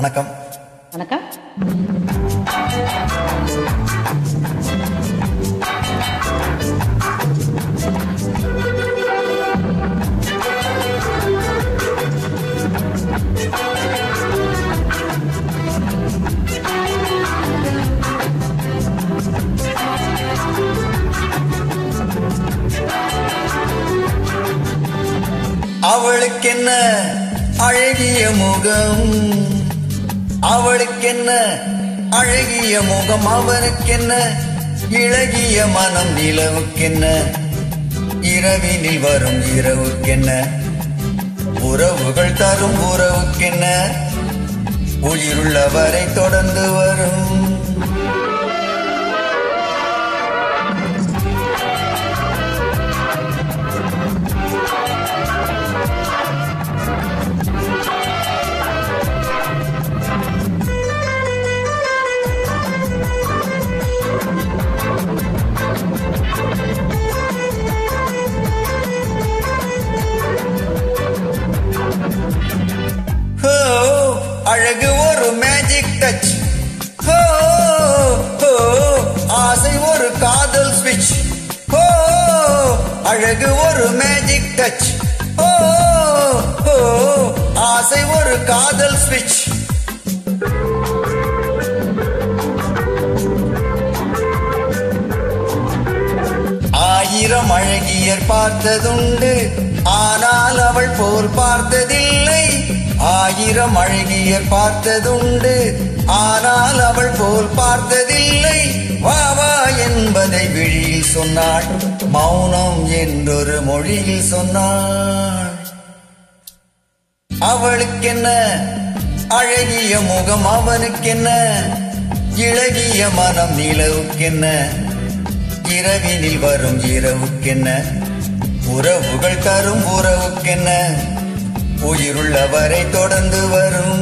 வணக்கம். வணக்கம். அவளுக்கென்ன அழகிய முகம், அவளுக்கென்ன அழகிய முகம், அவனுக்கென்ன இளகிய மனம், நிலவுக்கென்ன இரவினில் வரும் இரவுக்கென்ன உறவுகள் தரும் உறவுக்கென்ன உயிருள்ளவரை தொடர்ந்து வரும். அழகு ஒரு மேஜிக் டச், ஆசை ஒரு காதல் ஸ்விட்ச். அழகு ஒரு மேஜிக் டச், ஆசை ஒரு காதல் ஸ்விட்ச். ஆயிரம் அழகியர் பார்த்ததுண்டு, ஆனால் அவள் போல் பார்த்ததில்லை. ஆயிரம் அழகியர் பார்த்ததுண்டு, ஆனால் அவள் போல் பார்த்ததில்லை. வா வா என்பதை விழியில் சொன்னாள், மௌனம் என்றொரு மொழியில் சொன்னாள். அவளுக்கென்ன அழகிய முகம், அவனுக்கென்ன இளகிய மனம், நிலவுக்கென்ன இரவினில் வரும் இரவுக்கென்ன உறவுகள் தரும் உறவுக்கென்ன உயிருள்ளவரை தொடர்ந்து வரும்.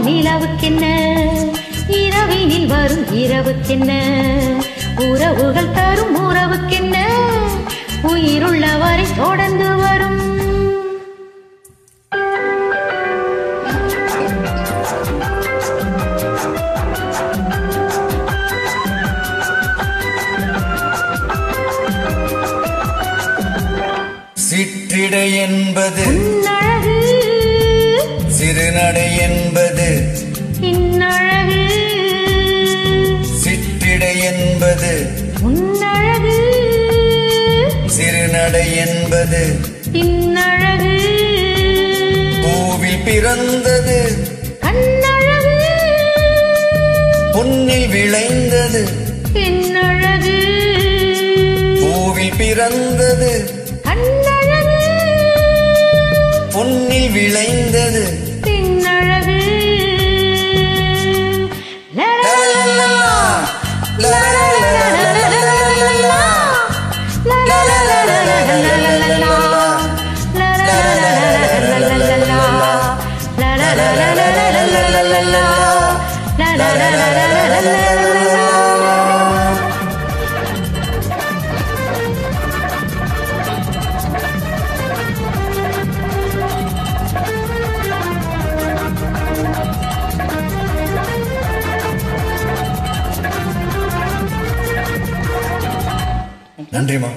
நிலவுக்கென்ன இரவினில் வரும் இரவுக்கென்ன உறவுகள் தரும் உறவுக்கென்ன உயிருள்ளவரை தொடர்ந்து வரும். சிற்றிடை என்பது சிறுநடை என்பது இன்னழகு, சிற்றிடை என்பது உன்னழகு, சிறுநடை என்பது இன்னழகு, பூவில் பிறந்தது கண்ணழகு, பொன்னில் விளைந்தது இன்னழகு, பூவில் பிறந்தது கண்ணழகு, பொன்னில் விளைந்தது பின்னழகு. நன்றிமா.